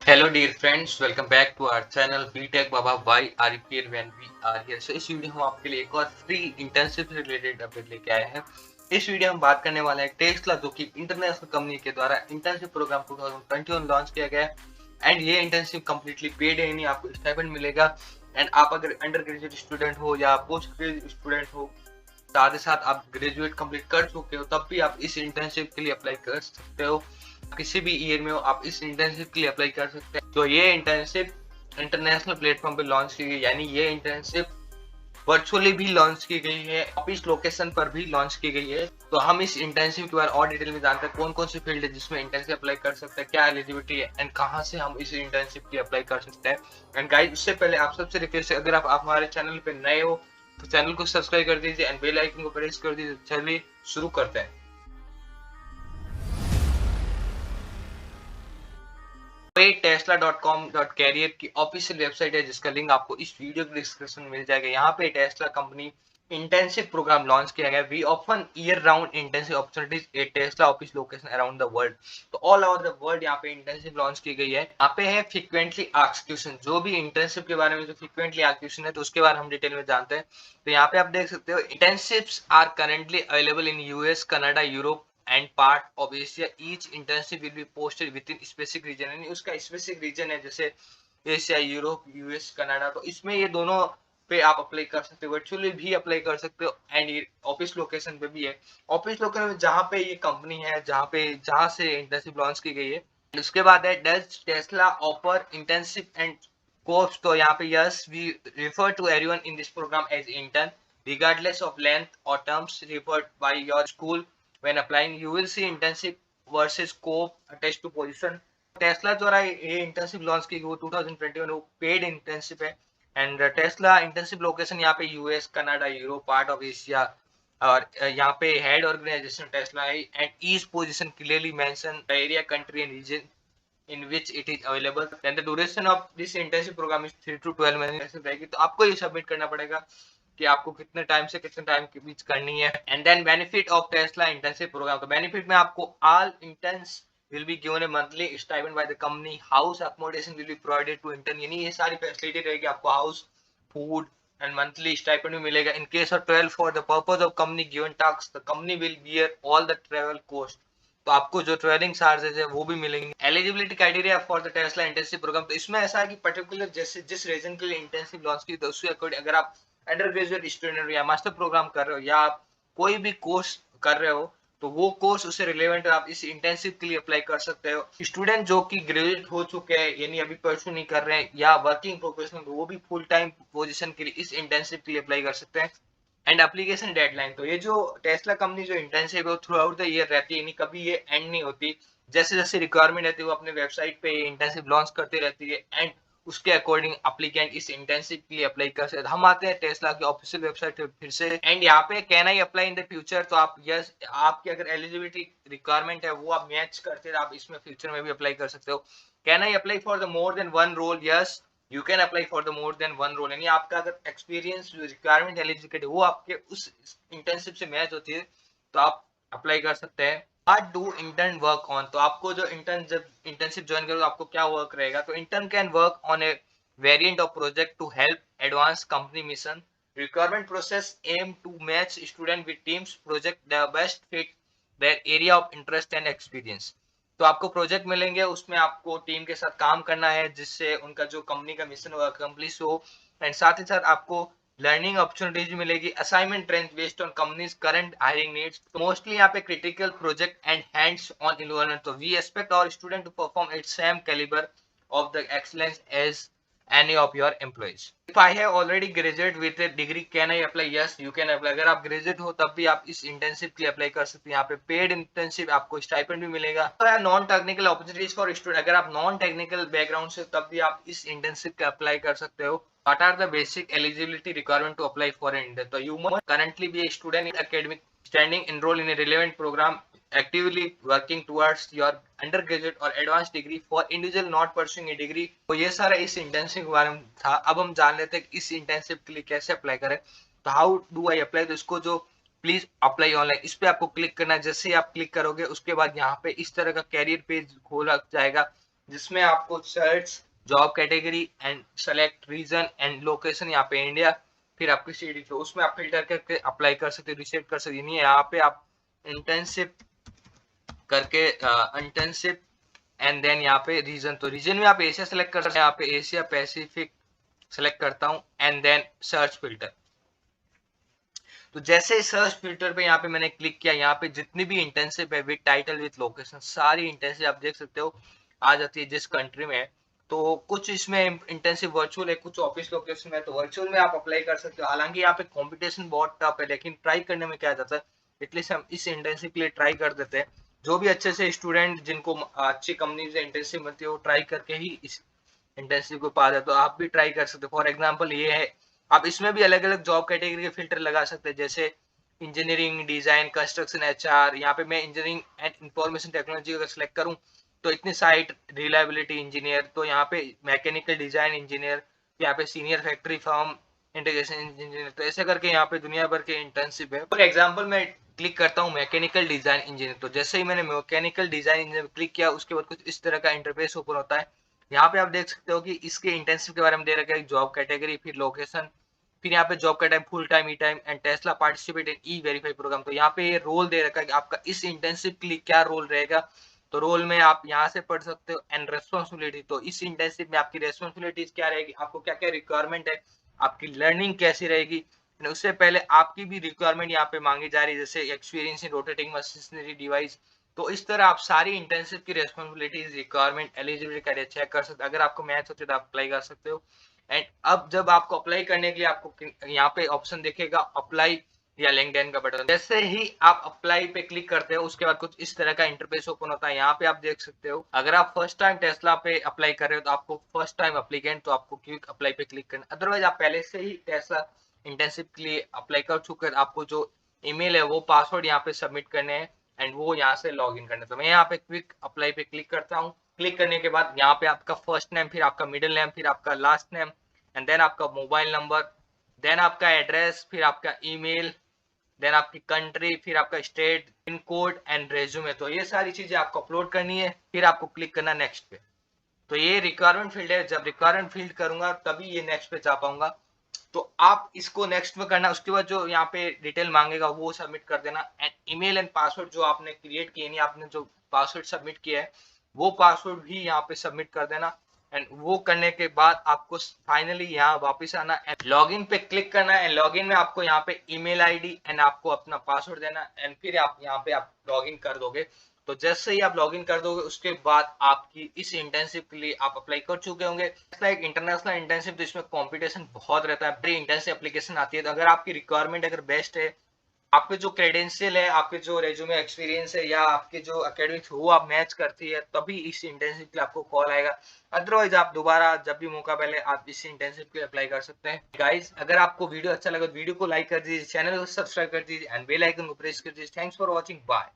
Hello dear friends, welcome back to our channel BTech Baba. Why are you here when we are here? So इस video में हम आपके लिए एक और फ्री इंटर्नशिप से रिलेटेड अपडेट लेके आए हैं। इस वीडियो में हम बात करने वाले हैं टेस्ला, जो कि इंटरनेशनल कंपनी के द्वारा इंटर्नशिप प्रोग्राम 2021 लॉन्च किया गया है। एंड ये इंटर्नशिप कम्प्लीटली पेड है, यानी आपको स्टाइपेंड मिलेगा। एंड आप अगर अंडर ग्रेजुएट स्टूडेंट हो या पोस्ट ग्रेजुएट स्टूडेंट हो, साथ ही साथ आप ग्रेजुएट कंप्लीट कर चुके हो, तब भी आप इस इंटर्नशिप के लिए अप्लाई कर सकते हो। किसी भी ईयर में हो आप इस इंटर्नशिप के लिए अप्लाई कर सकते हैं। तो ये इंटर्नशिप इंटरनेशनल प्लेटफॉर्म पे लॉन्च की गई, यानी ये इंटर्नशिप वर्चुअली भी लॉन्च की गई है, ऑफिस लोकेशन पर भी लॉन्च की गई है। तो हम इस इंटर्नशिप के बारे में और डिटेल में जानते हैं कौन कौन सी फील्ड है जिसमें इंटर्नशिप अप्लाई कर सकते हैं, क्या एलिजिबिलिटी है एंड कहाँ से हम इस इंटर्नशिप के लिए अप्लाई कर सकते हैं। एंड गाइस, उससे पहले आप सबसे रिक्वेस्ट है, अगर आप हमारे चैनल पे नए हो तो चैनल को सब्सक्राइब कर दीजिए एंड बेल आइकन को प्रेस कर दीजिए। चलिए शुरू करते हैं। Tesla.com.career की ऑफिशियल वेबसाइट है, जिसका लिंक आपको इस वीडियो के डिस्क्रिप्शन में मिल जाएगा। यहाँ पे Tesla company internship program launch किया गया। We offer year round internship opportunities at Tesla office location around the world. तो ऑल ओवर द वर्ल्ड यहाँ पे इंटर्नशिप लॉन्च की गई है। यहाँ पे है फ्रीक्वेंटली आस्क्ड क्वेश्चन, जो भी इंटर्नशिप के बारे में जो फ्रीक्वेंटली आस्क्ड क्वेश्चन है, तो उसके बारे में हम डिटेल में जानते हैं। तो यहाँ पे आप देख सकते हो, internships are currently available in US, Canada, Europe and part of Asia. Each internship will be posted within specific region, यानी उसका स्पेसिफिक रीजन है, जैसे एशिया, यूरोप, यूएस, कनाडा। तो इसमें ये दोनों पे आप अप्लाई कर सकते हो, वर्चुअली भी अप्लाई कर सकते हो एंड ये ऑफिस लोकेशन पे भी है। ऑफिस लोकेशन में जहाँ पे ये कंपनी है, जहाँ से इंटर्नशिप लॉन्च की गई है। उसके बाद है, does Tesla offer internship and course. तो यहाँ पे yes, we refer to everyone in this program as intern regardless of length or terms referred by your school when applying. You will see internship versus scope attached to position. Tesla द्वारा ये internship launch की गई 2021, वो paid internship है। And Tesla internship location यहाँ पे US, Canada, Europe, part of Asia. और यहाँ पे हेड ऑर्गेनाइजेशन टेस्ला है and each position clearly mention the area, country and region in which it is available. Then the duration of this internship program is 3 to 12 महीने रहेगी। तो आपको ये submit करना पड़ेगा कि आपको कितने टाइम से कितने टाइम के बीच करनी है। And then benefit of Tesla internship program. तो बेनिफिट में आपको all interns will be given a monthly stipend by the company. House accommodation will be provided to intern, यानी ये सारी फैसिलिटी रहेगी। आपको house, food and monthly stipend भी मिलेगा। In case of travel for the purpose of company given task, the company will bear all the travel cost. तो आपको जो ट्रेवलिंग चार्जेस है वो भी मिलेंगे। Eligibility criteria for the Tesla internship program. तो इसमें ऐसा है कि पर्टिकुलर जैसे जिस रीजन के लिए इंटर्नशिप लॉन्च की, तो उसके अकॉर्डिंग अगर आप अंडर ग्रेजुएट स्टूडेंट हो या मास्टर प्रोग्राम कर रहे हो या आप कोई भी कोर्स कर रहे हो, तो वो कोर्स उससे रिलेवेंट है, आप इस इंटर्नशिप के लिए अप्लाई कर सकते हो। स्टूडेंट जो कि ग्रेजुएट हो चुके हैं, यानी अभी परस्यू नहीं कर रहे हैं, या वर्किंग प्रोफेशनल, वो भी फुल टाइम पोजीशन के लिए इस इंटर्नशिप के लिए अप्लाई कर सकते हैं। And application deadline. तो ये जो टेस्ला कंपनी जो इंटर्नशिप है वो थ्रू आउट द ईयर रहती है, यानी कभी ये एंड नहीं होती। जैसे जैसे रिक्वायरमेंट रहती है वो अपने वेबसाइट पे इंटर्नशिप लॉन्च करती रहती है एंड उसके अकॉर्डिंग एप्लीकेंट इस इंटर्नशिप के लिए अप्लाई कर सकते हैं। हम आते हैं टेस्ला की ऑफिशियल वेबसाइट पे फिर से। एंड यहाँ पे can I apply in the future. तो आप यस, आपकी अगर एलिजिबिलिटी रिक्वायरमेंट है वो आप मैच करते हैं, आप इसमें फ्यूचर में भी अप्लाई कर सकते हो। Can I apply for the more than one role? Yes, you can apply for the more than one role, यानी आपका अगर एक्सपीरियंस रिक्वायरमेंट एलिजिबिलिटी वो आपके उस इंटर्नशिप से मैच होती है तो आप अप्लाई कर सकते हैं। What do intern work on? तो आपको जो इंटर्न जब इंटर्नशिप ज्वाइन करो आपको क्या वर्क रहेगा? तो intern can work on a variant of project to help advance company mission. Requirement process aim to match student with teams project the best fit their area of interest and experience. तो आपको project मिलेंगे, उसमें आपको team के साथ काम करना है जिससे उनका जो कंपनी का मिशन होगा अकम्प्लिश हो। एंड साथ ही साथ आपको लर्निंग अपॉर्चुनिटीज मिलेगी। Assignment range based on companies current hiring needs. तो मोस्टली यहाँ पे critical project and hands on involvement. तो we expect our student to perform at same calibre of the excellence as any of your employees. If I have already graduated with a degree, can I apply? Yes, you can apply. अगर आप graduate हो तब भी आप इस internship के लिए apply कर सकते हैं। यहाँ पे पेड इंटर्नशिप, आपको स्टाइपेंड भी मिलेगा। तो non technical opportunities for student. अगर आप नॉन टेक्निकल बैकग्राउंड से तब भी आप इस इंटर्नशिप के अप्लाई कर सकते हो। What are the basic eligibility requirement to apply for an intern? So you must currently be a student in academic standing, enroll in a relevant program, actively working towards your undergraduate or advanced degree for individual not pursuing a degree। तो ये सारा इस internship के बारे में था। अब हम जान लेते हैं कि इस इंटर्नशिप के लिए कैसे अप्लाई करें। तो हाउ डू आई अप्लाई? तो इसको जो प्लीज अप्लाई ऑनलाइन, इस पे आपको क्लिक करना है। जैसे ही आप क्लिक करोगे उसके बाद यहाँ पे इस तरह का कैरियर पेज खोला जाएगा। जिसमें आपको search, job category and select region and location, यहाँ पे इंडिया, फिर आपकी सिटी, तो उसमें आप फिल्टर करके अप्लाई कर सकते हो, रिसेट कर सकते हो। नहीं, यहाँ पे आप इंटर्नशिप करके इंटर्नशिप एंड देन यहाँ पे रीजन, तो रीजन में आप एशिया सेलेक्ट कर सकते हैं। यहाँ पे एशिया पैसिफिक सेलेक्ट करता हूँ एंड देन सर्च फिल्टर। तो जैसे सर्च फिल्टर पे यहाँ पे मैंने क्लिक किया, यहाँ पे जितनी भी इंटर्नशिप है विद टाइटल विद लोकेशन, सारी इंटर्नशिप आप देख सकते हो आ जाती है जिस कंट्री में है। तो कुछ इसमें इंटर्नशिप वर्चुअल है, कुछ ऑफिस लोकेशन में, तो वर्चुअल में आप अप्लाई कर सकते हो। हालांकि यहाँ पे कंपटीशन बहुत टफ है, लेकिन ट्राई करने में क्या जाता है, एटलीस्ट हम इस इंटर्नशिप के लिए ट्राई कर देते हैं। जो भी अच्छे से स्टूडेंट जिनको अच्छी कंपनी से इंटर्नशिप मिलती है वो ट्राई करके ही इस इंटर्नशिप को पा जाए, तो आप भी ट्राई कर सकते हो। फॉर एग्जाम्पल ये है, आप इसमें भी अलग अलग जॉब कैटेगरी के फिल्टर लगा सकते हैं, जैसे इंजीनियरिंग, डिजाइन, कंस्ट्रक्शन, एचआर। यहाँ पे मैं इंजीनियरिंग एंड इंफॉर्मेशन टेक्नोलॉजी अगर सेलेक्ट करूँ तो इतनी साइट रिलायबिलिटी इंजीनियर, तो यहाँ पे मैकेनिकल डिजाइन इंजीनियर, यहाँ पे senior factory firm integration engineer, तो ऐसे करके यहाँ पे दुनिया भर के इंटर्नशिप है। फॉर एग्जाम्पल मैं क्लिक करता हूँ मैकेनिकल डिजाइन इंजीनियर, तो जैसे ही मैंने मैकेनिकल डिजाइन इंजीनियर क्लिक किया उसके बाद कुछ इस तरह का इंटरफेस ओपन होता है। यहाँ पे आप देख सकते हो कि इसके इंटेंसिव के बारे में दे रखा है, जॉब कैटेगरी, फिर लोकेशन, फिर यहाँ पे जॉब का time full time, E time and Tesla participate in E verify program. तो यहाँ पे ये रोल दे रखा है कि आपका इस इंटेंसिव के लिए क्या रोल रहेगा। तो रोल में आप यहाँ से पढ़ सकते हो एंड रेस्पॉन्सिबिलिटी, तो इस इंटेंसिव में आपकी रेस्पॉन्सिबिलिटीज क्या रहेगी, आपको क्या क्या रिक्वायरमेंट है, आपकी लर्निंग कैसी रहेगी। उससे पहले आपकी भी रिक्वायरमेंट यहाँ पे मांगी जा रही है, जैसे experience in rotating machinery device. तो इस तरह आप सारी इंटेंसिव की responsibilities, requirement, eligibility criteria check कर सकते हो। अगर आपको मैच होते तो आप अप्लाई कर सकते हो। एंड अब जब आपको अप्लाई करने के लिए आपको यहाँ पे ऑप्शन दिखेगा अप्लाई या लिंक्डइन का बटन, जैसे ही आप अप्लाई पे क्लिक करते हो उसके बाद कुछ इस तरह का इंटरफेस ओपन होता है। यहाँ पे आप देख सकते हो अगर आप फर्स्ट टाइम टेस्ला पे अप्लाई कर रहे हो तो आपको फर्स्ट टाइम अप्लीकेंट, तो आपको क्विक अप्लाई पे क्लिक करना, अदरवाइज आप पहले से ही टेस्ला इंटर्नशिप के लिए अप्लाई कर चुके हैं, आपको जो ईमेल है वो पासवर्ड यहाँ पे सबमिट करने हैं एंड वो यहाँ से लॉग इन करना। तो मैं यहाँ पे क्विक अप्लाई पे क्लिक करता हूँ। क्लिक करने के बाद यहाँ पे आपका फर्स्ट नेम, फिर आपका मिडिल नेम, फिर आपका लास्ट नेम एंड देन आपका मोबाइल नंबर, देन आपका एड्रेस, फिर आपका ईमेल, देन आपकी कंट्री, फिर आपका state, pin code and resume. तो ये सारी चीजें आपको अपलोड करनी है, फिर आपको क्लिक करना नेक्स्ट पे। तो ये रिक्वायरमेंट फील्ड है, जब रिक्वायरमेंट फील्ड करूंगा तभी ये नेक्स्ट पे जा पाऊंगा। तो आप इसको नेक्स्ट में करना, उसके बाद जो यहाँ पे डिटेल मांगेगा वो सबमिट कर देना एंड ईमेल एंड पासवर्ड जो आपने क्रिएट किए, नहीं आपने जो पासवर्ड सबमिट किया है वो पासवर्ड भी यहाँ पे सबमिट कर देना। एंड वो करने के बाद आपको फाइनली यहाँ वापस आना एंड लॉगिन पे क्लिक करना है। लॉगिन में आपको यहाँ पे ईमेल आईडी एंड आपको अपना पासवर्ड देना एंड फिर आप यहाँ पे आप लॉगिन कर दोगे। तो जैसे ही आप लॉगिन कर दोगे उसके बाद आपकी इस इंटर्नशिप के लिए आप अप्लाई कर चुके होंगे। एक इंटरनेशनल इंटर्नशिप, तो इसमें कंपटीशन बहुत रहता है, बड़ी इंटर्नशिप एप्लीकेशन आती है। तो अगर आपकी रिक्वायरमेंट अगर बेस्ट है, आपके जो क्रेडेंशियल है, आपके जो रेज्यूमे एक्सपीरियंस है या आपके जो एकेडमिक्स वो आप मैच करती है, तभी इस इंटर्नशिप के लिए आपको कॉल आएगा। अदरवाइज आप दोबारा जब भी मौका मिले आप इस इंटर्नशिप के लिए अप्लाई कर सकते हैं। गाइस अगर आपको वीडियो अच्छा लगा तो वीडियो को लाइक कर दीजिए, चैनल को सब्सक्राइब कर दीजिए एंड बेल आइकन को प्रेस कर दीजिए। Thanks for watching, bye.